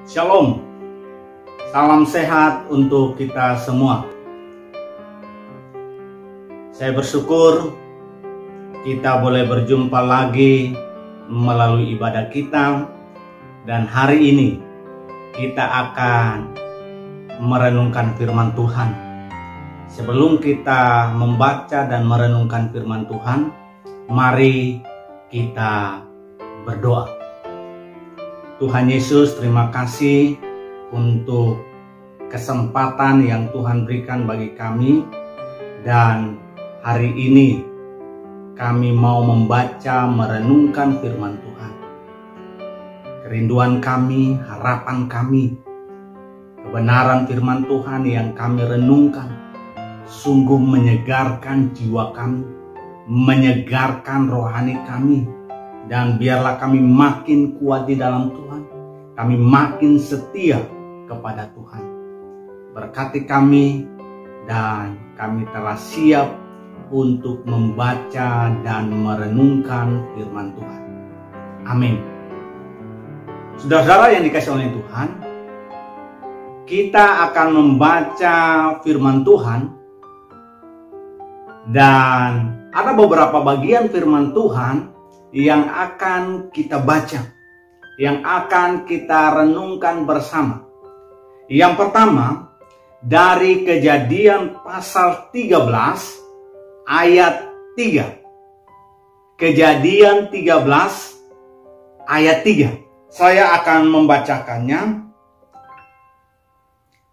Shalom, salam sehat untuk kita semua. Saya bersyukur kita boleh berjumpa lagi melalui ibadah kita. Dan hari ini kita akan merenungkan firman Tuhan. Sebelum kita membaca dan merenungkan firman Tuhan, mari kita berdoa. Tuhan Yesus, terima kasih untuk kesempatan yang Tuhan berikan bagi kami. Dan hari ini kami mau membaca, merenungkan firman Tuhan. Kerinduan kami, harapan kami, kebenaran firman Tuhan yang kami renungkan sungguh menyegarkan jiwa kami, menyegarkan rohani kami. Dan biarlah kami makin kuat di dalam Tuhan. Kami makin setia kepada Tuhan. Berkati kami dan kami telah siap untuk membaca dan merenungkan firman Tuhan. Amin. Saudara-saudara yang dikasihi oleh Tuhan, kita akan membaca firman Tuhan. Dan ada beberapa bagian firman Tuhan yang akan kita baca, yang akan kita renungkan bersama. Yang pertama, dari Kejadian pasal 13 ayat 3. Kejadian 13 ayat 3. Saya akan membacakannya.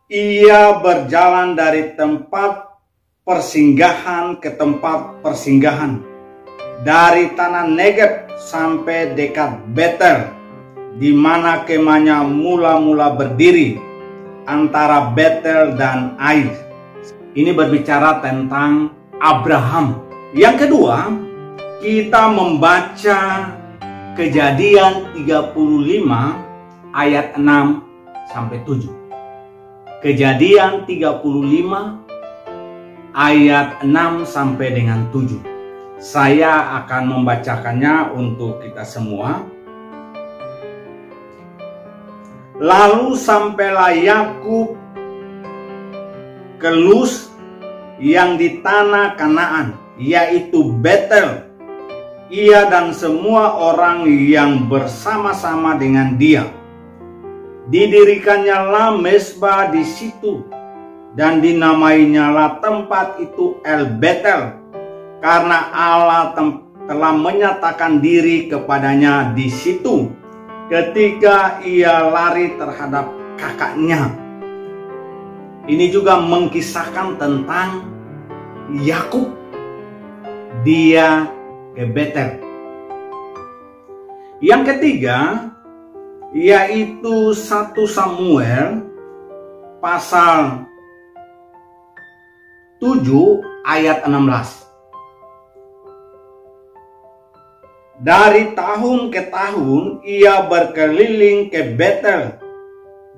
Ia berjalan dari tempat persinggahan ke tempat persinggahan, dari tanah Negeb sampai dekat Betel, di mana kemahnya mula-mula berdiri antara Betel dan Ai. Ini berbicara tentang Abraham. Yang kedua, kita membaca Kejadian 35 ayat 6 sampai 7. Kejadian 35 ayat 6 sampai dengan 7. Saya akan membacakannya untuk kita semua. Lalu sampailah Yakub ke Luz yang di tanah Kanaan, yaitu Betel, ia dan semua orang yang bersama-sama dengan dia. Didirikannya lah mezbah di situ, dan dinamainyalah tempat itu El Betel, karena Allah telah menyatakan diri kepadanya di situ ketika ia lari terhadap kakaknya. Ini juga mengkisahkan tentang Yakub. Dia ke Betel. Yang ketiga, yaitu 1 Samuel pasal 7 ayat 16. Dari tahun ke tahun ia berkeliling ke Betel,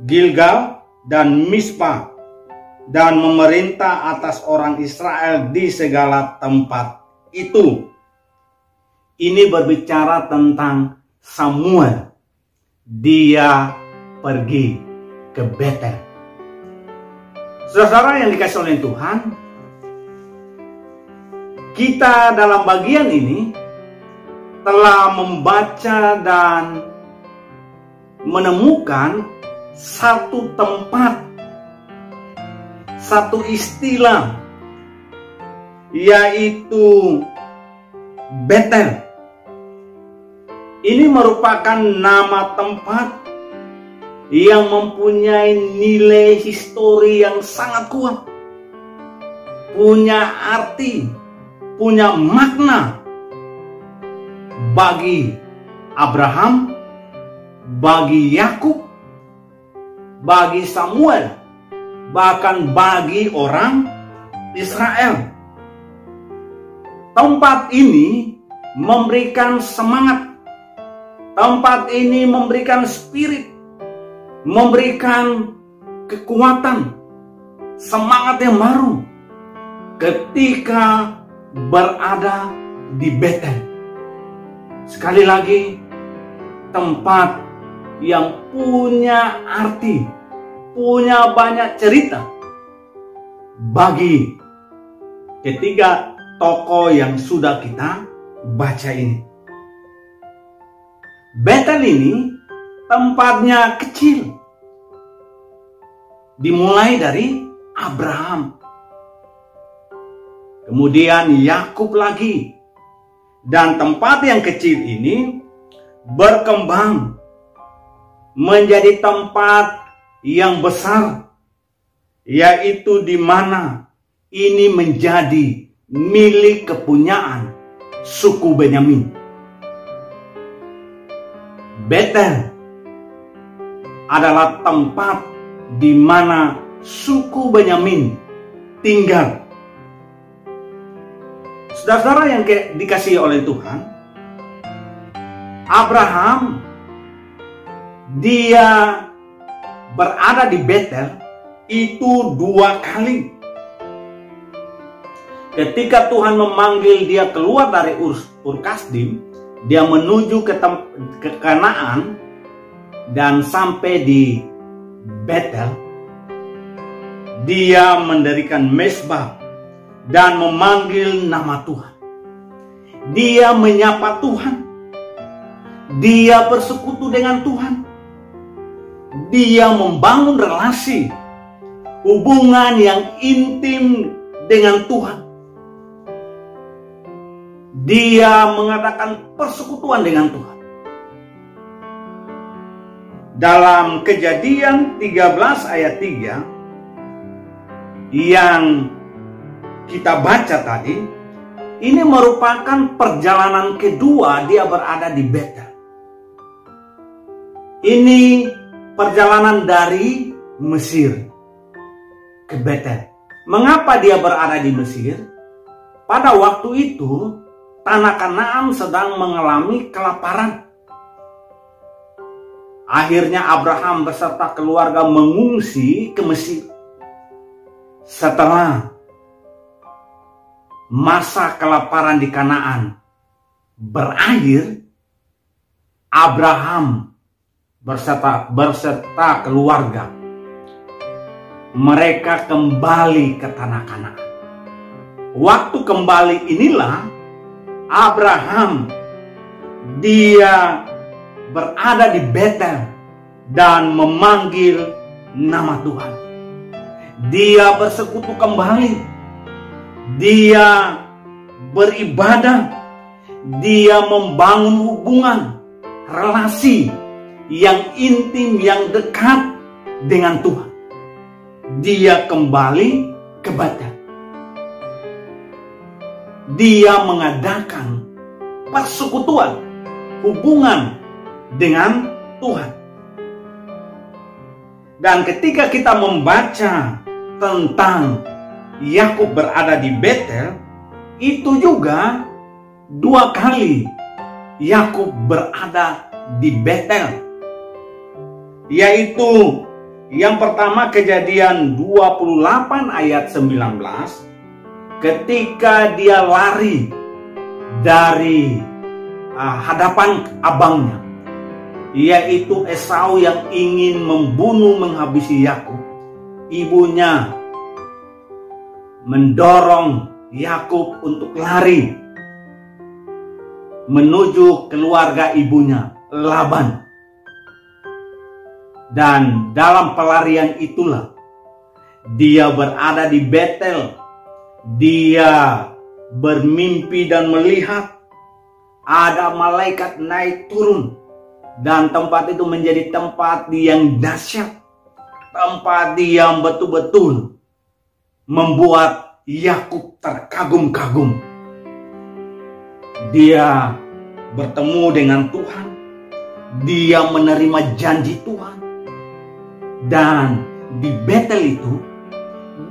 Gilgal, dan Mizpah, dan memerintah atas orang Israel di segala tempat itu. Ini berbicara tentang Samuel. Dia pergi ke Betel. Saudara yang dikasihi oleh Tuhan, kita dalam bagian ini telah membaca dan menemukan satu tempat, satu istilah, yaitu Betel. Ini merupakan nama tempat yang mempunyai nilai histori yang sangat kuat, punya arti, punya makna bagi Abraham, bagi Yakub, bagi Samuel, bahkan bagi orang Israel. Tempat ini memberikan semangat. Tempat ini memberikan spirit, memberikan kekuatan, semangat yang baru ketika berada di Betel. Sekali lagi, tempat yang punya arti, punya banyak cerita bagi ketiga tokoh yang sudah kita baca ini. Betel ini tempatnya kecil, dimulai dari Abraham, kemudian Yakub lagi, dan tempat yang kecil ini berkembang menjadi tempat yang besar, yaitu di mana ini menjadi milik kepunyaan suku Benyamin. Betel adalah tempat di mana suku Benyamin tinggal. Saudara-saudara yang dikasihi oleh Tuhan, Abraham dia berada di Betel itu 2 kali. Ketika Tuhan memanggil dia keluar dari Ur Kasdim, dia menuju ke Kanaan dan sampai di Betel, dia mendirikan mezbah dan memanggil nama Tuhan. Dia menyapa Tuhan. Dia bersekutu dengan Tuhan. Dia membangun relasi, hubungan yang intim dengan Tuhan. Dia mengadakan persekutuan dengan Tuhan. Dalam Kejadian 13 ayat 3 yang kita baca tadi, ini merupakan perjalanan kedua dia berada di Betel. Ini perjalanan dari Mesir ke Betel. Mengapa dia berada di Mesir? Pada waktu itu tanah Kanaan sedang mengalami kelaparan. Akhirnya Abraham beserta keluarga mengungsi ke Mesir. Setelah masa kelaparan di Kanaan berakhir, Abraham beserta keluarga mereka kembali ke tanah Kanaan. Waktu kembali inilah Abraham dia berada di Betel dan memanggil nama Tuhan. Dia bersekutu kembali. Dia beribadah. Dia membangun hubungan, relasi yang intim, yang dekat dengan Tuhan. Dia kembali ke Betel. Dia mengadakan persekutuan, hubungan dengan Tuhan. Dan ketika kita membaca tentang Yakub berada di Betel, itu juga 2 kali Yakub berada di Betel. Yaitu yang pertama Kejadian 28 ayat 19, ketika dia lari dari hadapan abangnya, yaitu Esau yang ingin membunuh, menghabisi Yakub. Ibunya mendorong Yakub untuk lari menuju keluarga ibunya, Laban. Dan dalam pelarian itulah dia berada di Betel. Dia bermimpi dan melihat ada malaikat naik turun, dan tempat itu menjadi tempat yang dahsyat, tempat yang betul-betul membuat Yakub terkagum-kagum. Dia bertemu dengan Tuhan, dia menerima janji Tuhan, dan di Betel itu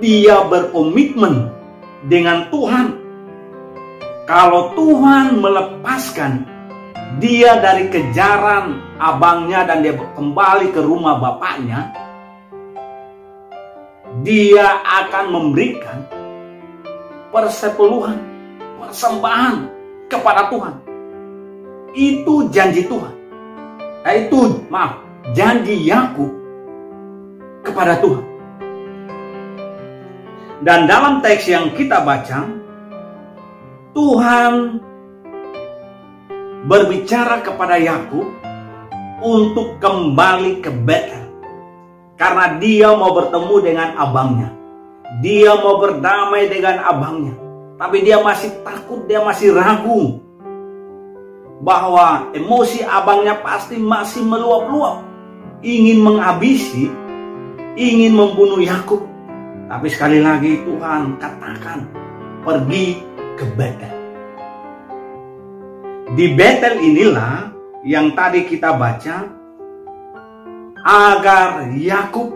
dia berkomitmen dengan Tuhan. Kalau Tuhan melepaskan dia dari kejaran abangnya dan dia kembali ke rumah bapaknya, dia akan memberikan persepuluhan, persembahan kepada Tuhan. Itu janji Tuhan. janji Yakub kepada Tuhan. Dan dalam teks yang kita baca, Tuhan berbicara kepada Yakub untuk kembali ke Betel, karena dia mau bertemu dengan abangnya. Dia mau berdamai dengan abangnya, tapi dia masih takut, dia masih ragu bahwa emosi abangnya pasti masih meluap-luap, ingin menghabisi, ingin membunuh Yakub. Tapi sekali lagi Tuhan katakan, pergi ke Betel. Di Betel inilah yang tadi kita baca, agar Yakub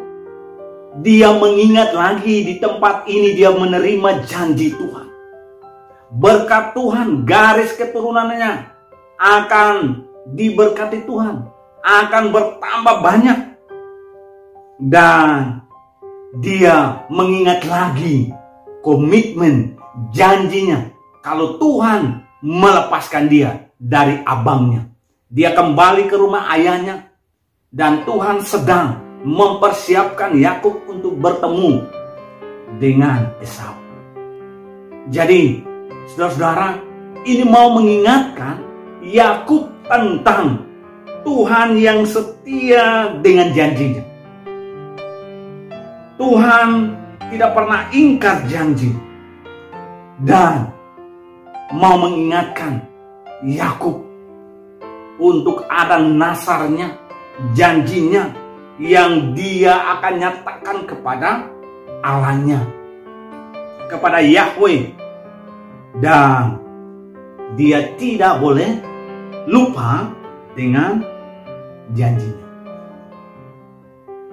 dia mengingat lagi di tempat ini dia menerima janji Tuhan. Berkat Tuhan, garis keturunannya akan diberkati Tuhan, akan bertambah banyak. Dan dia mengingat lagi komitmen janjinya kalau Tuhan melepaskan dia dari abangnya. Dia kembali ke rumah ayahnya, dan Tuhan sedang mempersiapkan Yakub untuk bertemu dengan Esau. Jadi, saudara-saudara, ini mau mengingatkan Yakub tentang Tuhan yang setia dengan janjinya. Tuhan tidak pernah ingkar janji, dan mau mengingatkan Yakub untuk ada nasarnya, janjinya yang dia akan nyatakan kepada Allahnya, kepada Yahweh. Dan dia tidak boleh lupa dengan janjinya.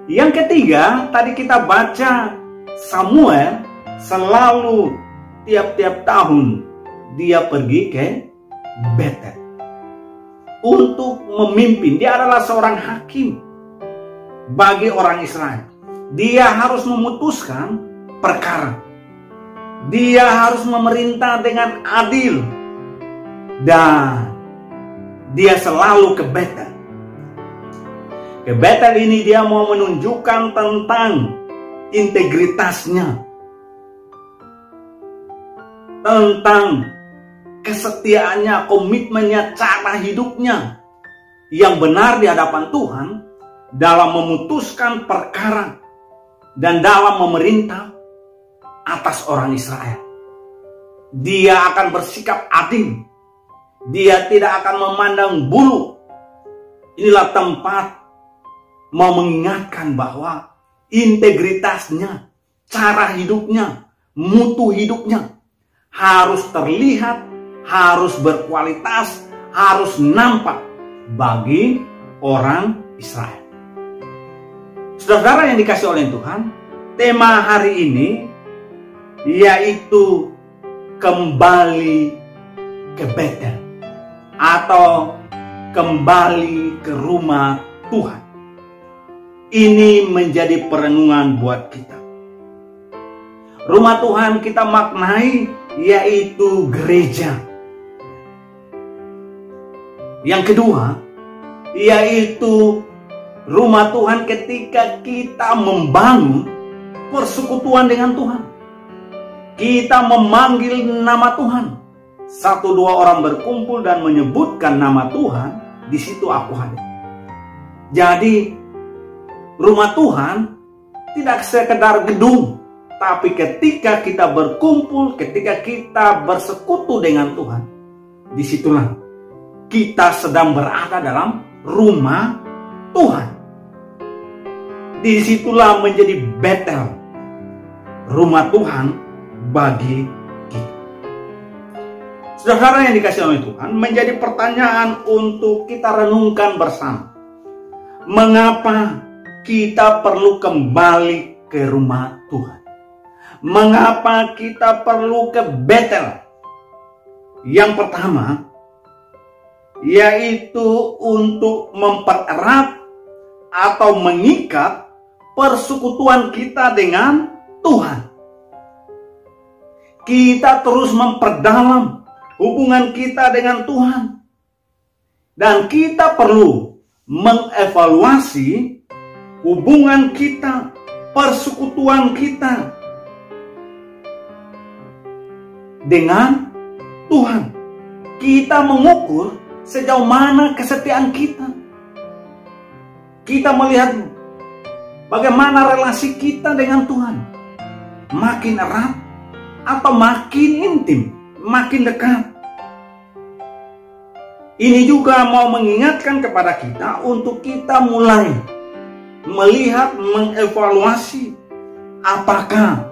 Yang ketiga, tadi kita baca Samuel selalu tiap-tiap tahun dia pergi ke Betel untuk memimpin. Dia adalah seorang hakim bagi orang Israel. Dia harus memutuskan perkara. Dia harus memerintah dengan adil. Dan dia selalu ke Betel. Ke Betel ini dia mau menunjukkan tentang integritasnya, tentang kesetiaannya, komitmennya, cara hidupnya yang benar di hadapan Tuhan dalam memutuskan perkara dan dalam memerintah atas orang Israel. Dia akan bersikap adil. Dia tidak akan memandang bulu. Inilah tempat mau mengingatkan bahwa integritasnya, cara hidupnya, mutu hidupnya harus terlihat, harus berkualitas, harus nampak bagi orang Israel. Saudara yang dikasih oleh Tuhan, tema hari ini yaitu kembali ke Betel atau kembali ke rumah Tuhan. Ini menjadi perenungan buat kita. Rumah Tuhan kita maknai yaitu gereja. Yang kedua, yaitu rumah Tuhan ketika kita membangun persekutuan dengan Tuhan. Kita memanggil nama Tuhan. 1-2 orang berkumpul dan menyebutkan nama Tuhan, di situ aku hadir. Jadi, rumah Tuhan tidak sekedar gedung, tapi ketika kita berkumpul, ketika kita bersekutu dengan Tuhan, disitulah kita sedang berada dalam rumah Tuhan. Disitulah menjadi Betel, rumah Tuhan bagi kita. Saudara yang dikasih oleh Tuhan, menjadi pertanyaan untuk kita renungkan bersama. Mengapa kita perlu kembali ke rumah Tuhan? Mengapa kita perlu ke Betel? Yang pertama, yaitu untuk mempererat atau mengikat persekutuan kita dengan Tuhan. Kita terus memperdalam hubungan kita dengan Tuhan. Dan kita perlu mengevaluasi hubungan kita, persekutuan kita dengan Tuhan. Kita mengukur sejauh mana kesetiaan kita. Kita melihat bagaimana relasi kita dengan Tuhan. Makin erat atau makin intim, makin dekat. Ini juga mau mengingatkan kepada kita untuk kita mulai melihat, mengevaluasi, apakah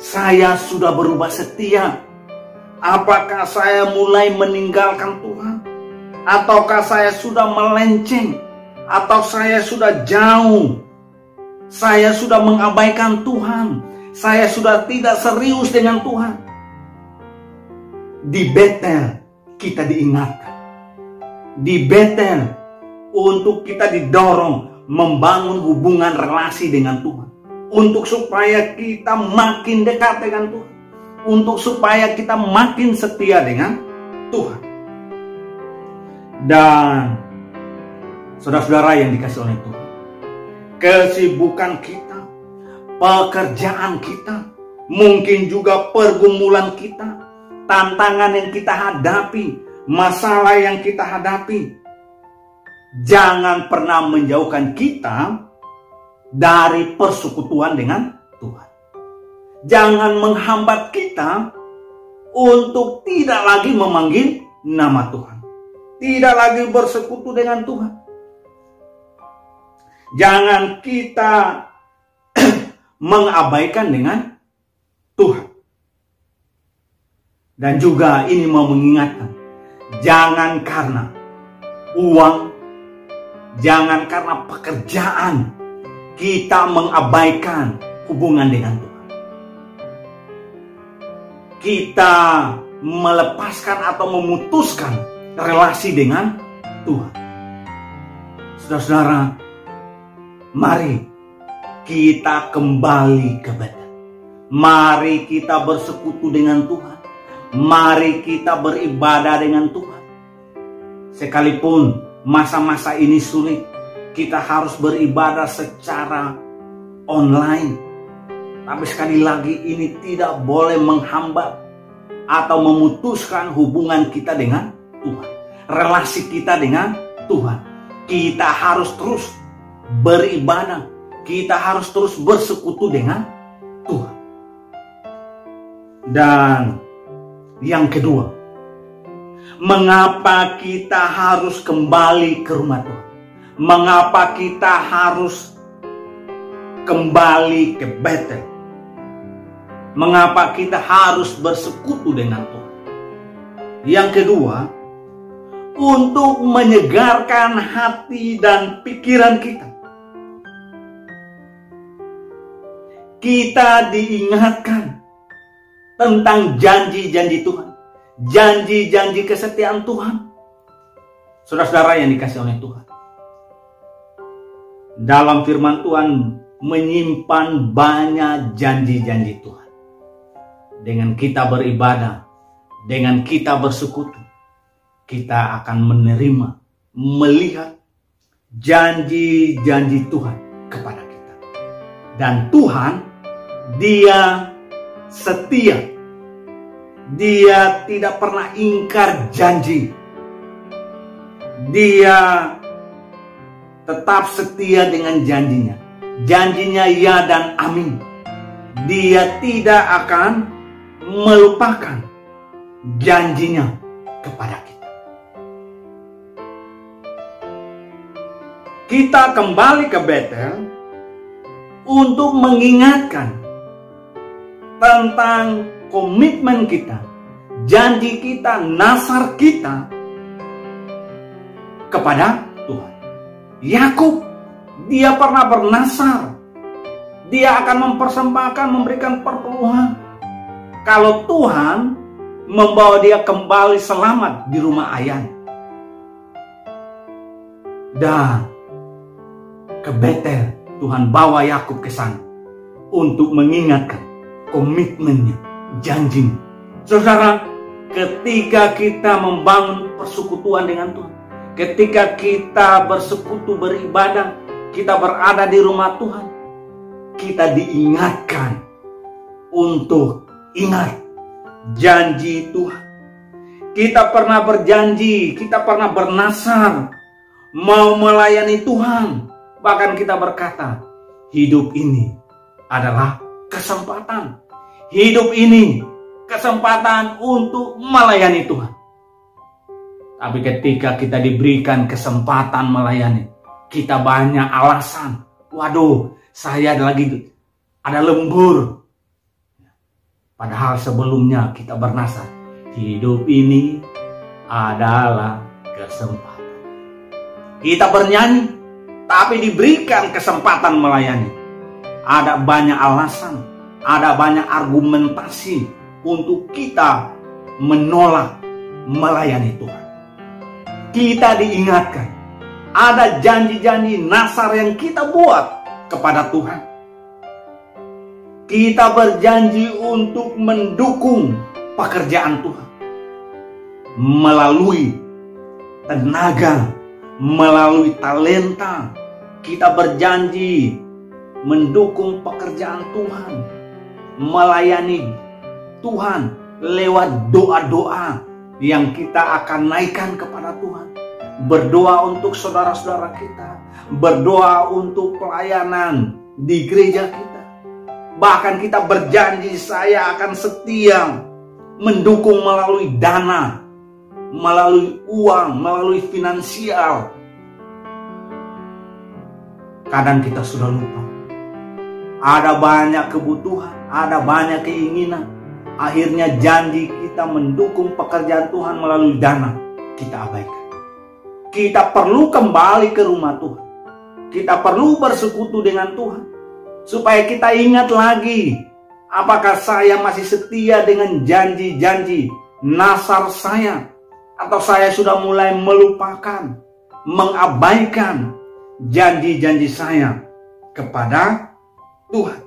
saya sudah berubah setia? Apakah saya mulai meninggalkan Tuhan? Ataukah saya sudah melenceng? Atau saya sudah jauh? Saya sudah mengabaikan Tuhan? Saya sudah tidak serius dengan Tuhan? Di Betel kita diingatkan. Di Betel untuk kita didorong membangun hubungan relasi dengan Tuhan. Untuk supaya kita makin dekat dengan Tuhan. Untuk supaya kita makin setia dengan Tuhan. Dan saudara-saudara yang dikasih oleh Tuhan, kesibukan kita, pekerjaan kita, mungkin juga pergumulan kita, tantangan yang kita hadapi, masalah yang kita hadapi, jangan pernah menjauhkan kita dari persekutuan dengan Tuhan. Jangan menghambat kita untuk tidak lagi memanggil nama Tuhan, tidak lagi bersekutu dengan Tuhan. Jangan kita mengabaikan dengan Tuhan. Dan juga ini mau mengingatkan, jangan karena uang, jangan karena pekerjaan kita mengabaikan hubungan dengan Tuhan. Kita melepaskan atau memutuskan relasi dengan Tuhan. Saudara-saudara, mari kita kembali ke Betel. Mari kita bersekutu dengan Tuhan. Mari kita beribadah dengan Tuhan. Sekalipun masa-masa ini sulit, kita harus beribadah secara online. Tapi sekali lagi ini tidak boleh menghambat atau memutuskan hubungan kita dengan Tuhan. Relasi kita dengan Tuhan. Kita harus terus beribadah. Kita harus terus bersekutu dengan Tuhan. Dan yang kedua, mengapa kita harus kembali ke rumah Tuhan? Mengapa kita harus kembali ke Betel? Mengapa kita harus bersekutu dengan Tuhan? Yang kedua, untuk menyegarkan hati dan pikiran kita. Kita diingatkan tentang janji-janji Tuhan, janji-janji kesetiaan Tuhan. Saudara-saudara yang dikasih oleh Tuhan, dalam firman Tuhan menyimpan banyak janji-janji Tuhan. Dengan kita beribadah, dengan kita bersekutu, kita akan menerima, melihat janji-janji Tuhan kepada kita. Dan Tuhan, Dia setia. Dia tidak pernah ingkar janji. Dia tetap setia dengan janjinya. Janjinya ya dan amin. Dia tidak akan melupakan janjinya kepada kita. Kita kembali ke Betel untuk mengingatkan tentang komitmen kita, janji kita, nazar kita kepada Tuhan. Yakub, dia pernah bernazar. Dia akan mempersembahkan, memberikan perpuluhan kalau Tuhan membawa dia kembali selamat di rumah ayahnya. Dan ke Betel, Tuhan bawa Yakub ke sana untuk mengingatkan komitmennya, janjinya. Saudara, ketika kita membangun persekutuan dengan Tuhan, ketika kita bersekutu, beribadah, kita berada di rumah Tuhan, kita diingatkan untuk ingat janji Tuhan. Kita pernah berjanji, kita pernah bernasar mau melayani Tuhan. Bahkan kita berkata, hidup ini adalah kesempatan. Hidup ini kesempatan untuk melayani Tuhan. Tapi ketika kita diberikan kesempatan melayani, kita banyak alasan. Waduh, saya ada lembur. Padahal sebelumnya kita bernasar, hidup ini adalah kesempatan. Kita bernyanyi, tapi diberikan kesempatan melayani. Ada banyak alasan, ada banyak argumentasi untuk kita menolak melayani Tuhan. Kita diingatkan, ada janji-janji nasar yang kita buat kepada Tuhan. Kita berjanji untuk mendukung pekerjaan Tuhan melalui tenaga, melalui talenta. Kita berjanji mendukung pekerjaan Tuhan, melayani Tuhan lewat doa-doa yang kita akan naikkan kepada Tuhan. Berdoa untuk saudara-saudara kita, berdoa untuk pelayanan di gereja kita. Bahkan kita berjanji, saya akan setia mendukung melalui dana, melalui uang, melalui finansial. Kadang kita sudah lupa, ada banyak kebutuhan, ada banyak keinginan. Akhirnya janji kita mendukung pekerjaan Tuhan melalui dana, kita abaikan. Kita perlu kembali ke rumah Tuhan. Kita perlu bersekutu dengan Tuhan, supaya kita ingat lagi, apakah saya masih setia dengan janji-janji nasar saya, atau saya sudah mulai melupakan, mengabaikan janji-janji saya kepada Tuhan.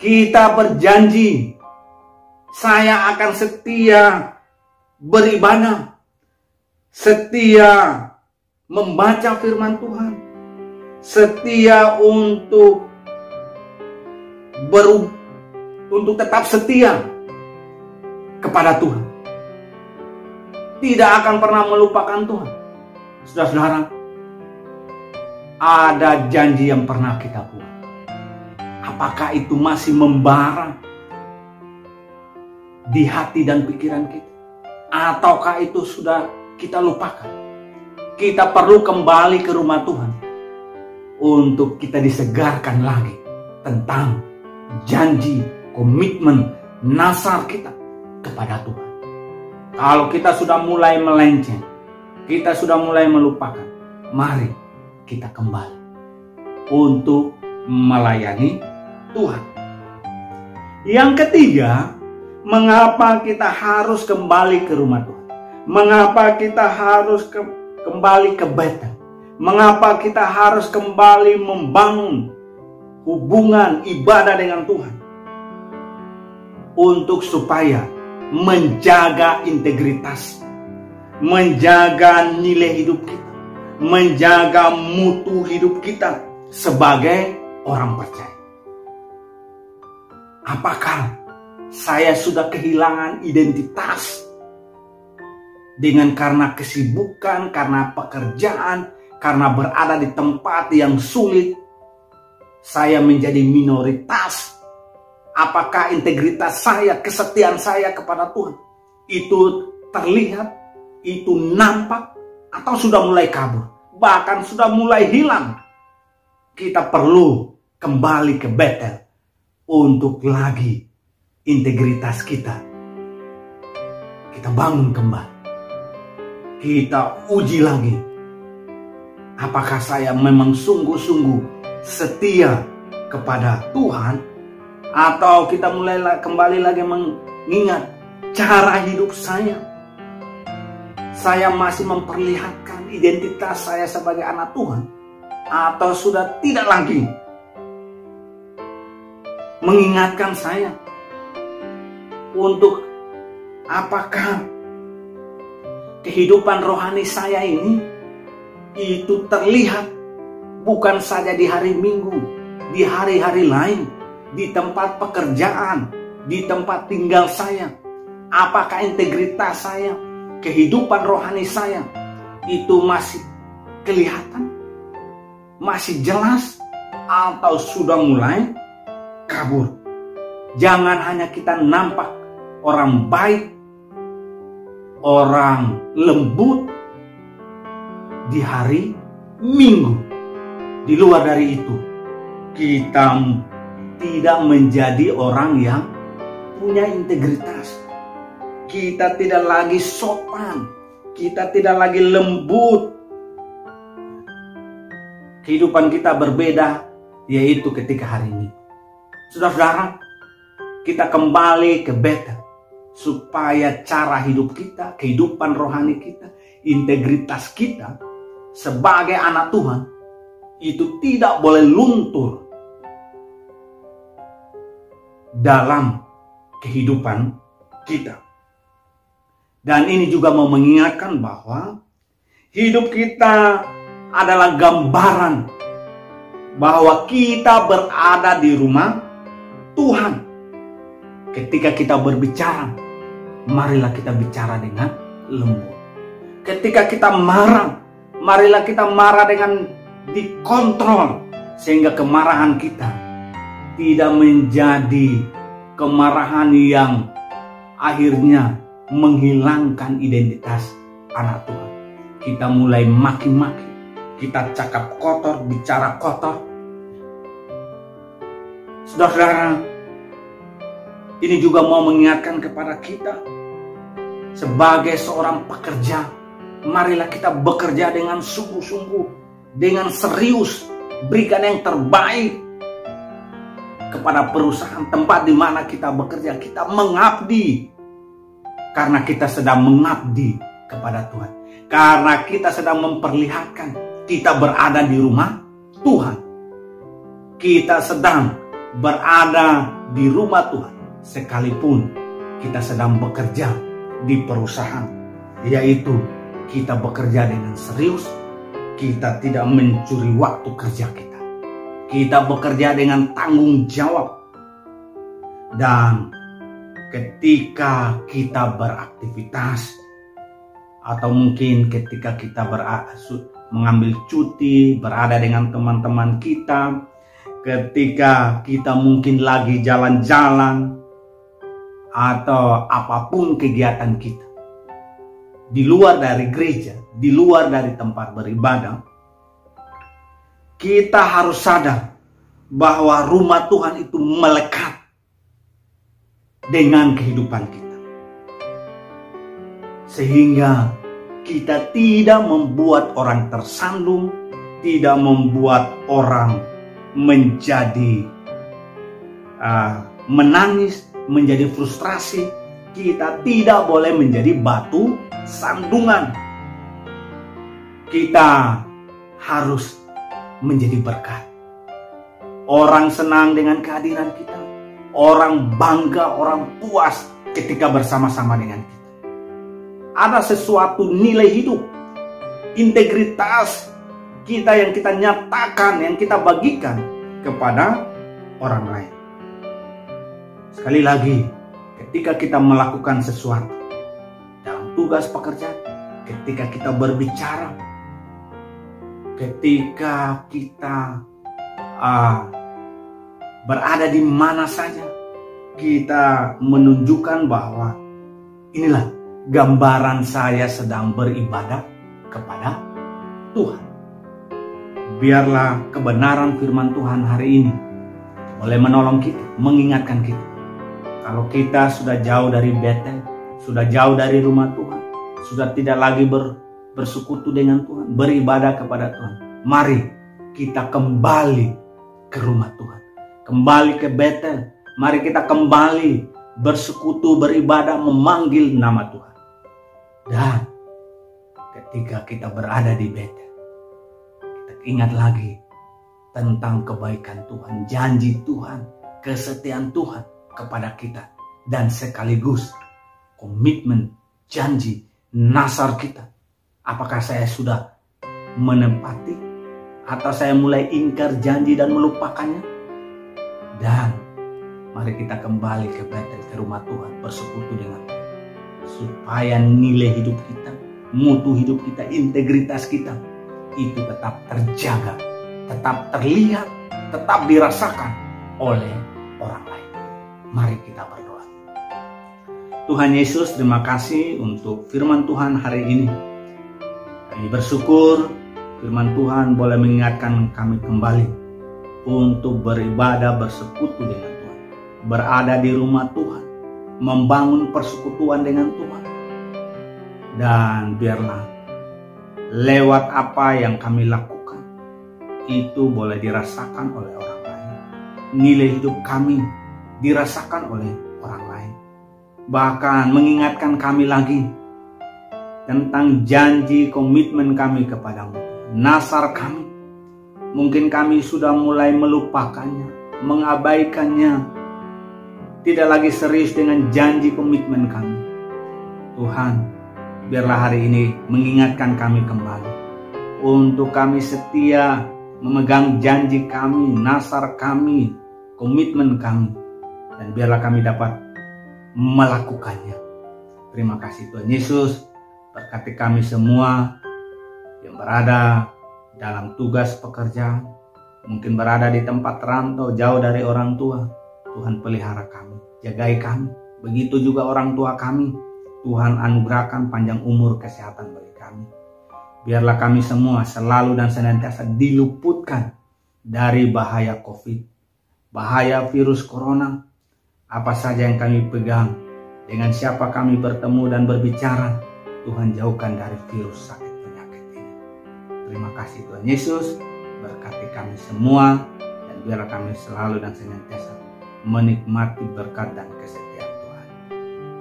Kita berjanji, saya akan setia beribadah, setia membaca firman Tuhan, setia untuk tetap setia kepada Tuhan. Tidak akan pernah melupakan Tuhan. Saudara-saudara, ada janji yang pernah kita buat. Apakah itu masih membara di hati dan pikiran kita? Ataukah itu sudah kita lupakan? Kita perlu kembali ke rumah Tuhan untuk kita disegarkan lagi tentang janji, komitmen, nasar kita kepada Tuhan. Kalau kita sudah mulai melenceng, kita sudah mulai melupakan, mari kita kembali untuk melayani Tuhan. Yang ketiga, mengapa kita harus kembali ke rumah Tuhan? Mengapa kita harus kembali ke Betel? Mengapa kita harus kembali membangun hubungan ibadah dengan Tuhan? Untuk supaya menjaga integritas, menjaga nilai hidup kita, menjaga mutu hidup kita sebagai orang percaya. Apakah saya sudah kehilangan identitas dengan karena kesibukan, karena pekerjaan, karena berada di tempat yang sulit, saya menjadi minoritas? Apakah integritas saya, kesetiaan saya kepada Tuhan itu terlihat, itu nampak, atau sudah mulai kabur, bahkan sudah mulai hilang? Kita perlu kembali ke Betel untuk lagi integritas kita bangun kembali. Kita uji lagi, apakah saya memang sungguh-sungguh setia kepada Tuhan, atau kita mulai kembali lagi mengingat cara hidup saya. Saya masih memperlihatkan identitas saya sebagai anak Tuhan, atau sudah tidak lagi mengingatkan saya untuk apakah kehidupan rohani saya ini itu terlihat bukan saja di hari Minggu, di hari-hari lain, di tempat pekerjaan, di tempat tinggal saya. Apakah integritas saya, kehidupan rohani saya itu masih kelihatan, masih jelas, atau sudah mulai kabur? Jangan hanya kita nampak orang baik, orang lembut di hari Minggu. Di luar dari itu, kita tidak menjadi orang yang punya integritas. Kita tidak lagi sopan, kita tidak lagi lembut. Kehidupan kita berbeda, yaitu ketika hari ini. Saudara-saudara, kita kembali ke Betel, supaya cara hidup kita, kehidupan rohani kita, integritas kita sebagai anak Tuhan itu tidak boleh luntur dalam kehidupan kita. Dan ini juga mau mengingatkan bahwa hidup kita adalah gambaran bahwa kita berada di rumah Tuhan. Ketika kita berbicara, marilah kita bicara dengan lembut. Ketika kita marah, marilah kita marah dengan dikontrol, sehingga kemarahan kita tidak menjadi kemarahan yang akhirnya menghilangkan identitas anak Tuhan. Kita mulai maki-maki, kita cakap kotor, bicara kotor. Saudara-saudara, ini juga mau mengingatkan kepada kita sebagai seorang pekerja, marilah kita bekerja dengan sungguh-sungguh, dengan serius, berikan yang terbaik kepada perusahaan tempat di mana kita bekerja. Kita mengabdi karena kita sedang mengabdi kepada Tuhan, karena kita sedang memperlihatkan kita berada di rumah Tuhan. Kita sedang berada di rumah Tuhan, sekalipun kita sedang bekerja di perusahaan, yaitu kita bekerja dengan serius. Kita tidak mencuri waktu kerja kita. Kita bekerja dengan tanggung jawab. Dan ketika kita beraktivitas, atau mungkin ketika kita mengambil cuti, berada dengan teman-teman kita, ketika kita mungkin lagi jalan-jalan, atau apapun kegiatan kita di luar dari gereja, di luar dari tempat beribadah, kita harus sadar bahwa rumah Tuhan itu melekat dengan kehidupan kita, sehingga kita tidak membuat orang tersandung, tidak membuat orang menjadi menangis, menjadi frustrasi. Kita tidak boleh menjadi batu sandungan. Kita harus menjadi berkat. Orang senang dengan kehadiran kita. Orang bangga, orang puas ketika bersama-sama dengan kita. Ada sesuatu nilai hidup, integritas kita yang kita nyatakan, yang kita bagikan kepada orang lain. Sekali lagi, ketika kita melakukan sesuatu dalam tugas pekerjaan, ketika kita berbicara, ketika kita berada di mana saja, kita menunjukkan bahwa inilah gambaran saya sedang beribadah kepada Tuhan. Biarlah kebenaran firman Tuhan hari ini boleh menolong kita, mengingatkan kita. Kalau kita sudah jauh dari Betel, sudah jauh dari rumah Tuhan, sudah tidak lagi bersekutu dengan Tuhan, beribadah kepada Tuhan, mari kita kembali ke rumah Tuhan, kembali ke Betel. Mari kita kembali bersekutu, beribadah, memanggil nama Tuhan. Dan ketika kita berada di Betel, kita ingat lagi tentang kebaikan Tuhan, janji Tuhan, kesetiaan Tuhan kepada kita, dan sekaligus komitmen, janji nasar kita. Apakah saya sudah menempati atau saya mulai ingkar janji dan melupakannya? Dan mari kita kembali ke Betel, ke rumah Tuhan, bersekutu dengan Tuhan, supaya nilai hidup kita, mutu hidup kita, integritas kita itu tetap terjaga, tetap terlihat, tetap dirasakan oleh orang lain. Mari kita berdoa. Tuhan Yesus, terima kasih untuk firman Tuhan hari ini. Kami bersyukur firman Tuhan boleh mengingatkan kami kembali untuk beribadah, bersekutu dengan Tuhan, berada di rumah Tuhan, membangun persekutuan dengan Tuhan. Dan biarlah lewat apa yang kami lakukan itu boleh dirasakan oleh orang lain. Nilai hidup kami dirasakan oleh orang lain. Bahkan mengingatkan kami lagi tentang janji komitmen kami kepadamu, nasar kami. Mungkin kami sudah mulai melupakannya, mengabaikannya, tidak lagi serius dengan janji komitmen kami. Tuhan, biarlah hari ini mengingatkan kami kembali untuk kami setia memegang janji kami, nasar kami, komitmen kami, dan biarlah kami dapat melakukannya. Terima kasih Tuhan Yesus. Berkati kami semua yang berada dalam tugas pekerjaan, mungkin berada di tempat rantau jauh dari orang tua. Tuhan pelihara kami, jagai kami. Begitu juga orang tua kami. Tuhan anugerahkan panjang umur, kesehatan bagi kami. Biarlah kami semua selalu dan senantiasa diluputkan dari bahaya COVID, bahaya virus corona. Apa saja yang kami pegang, dengan siapa kami bertemu dan berbicara, Tuhan jauhkan dari virus sakit penyakit ini. Terima kasih Tuhan Yesus, berkati kami semua, dan biarlah kami selalu dan senantiasa menikmati berkat dan kesetiaan Tuhan.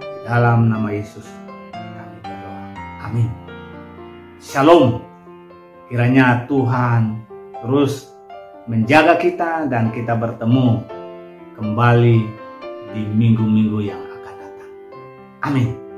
Di dalam nama Yesus kami berdoa. Amin. Shalom. Kiranya Tuhan terus menjaga kita dan kita bertemu kembali di minggu-minggu yang akan datang. Amin.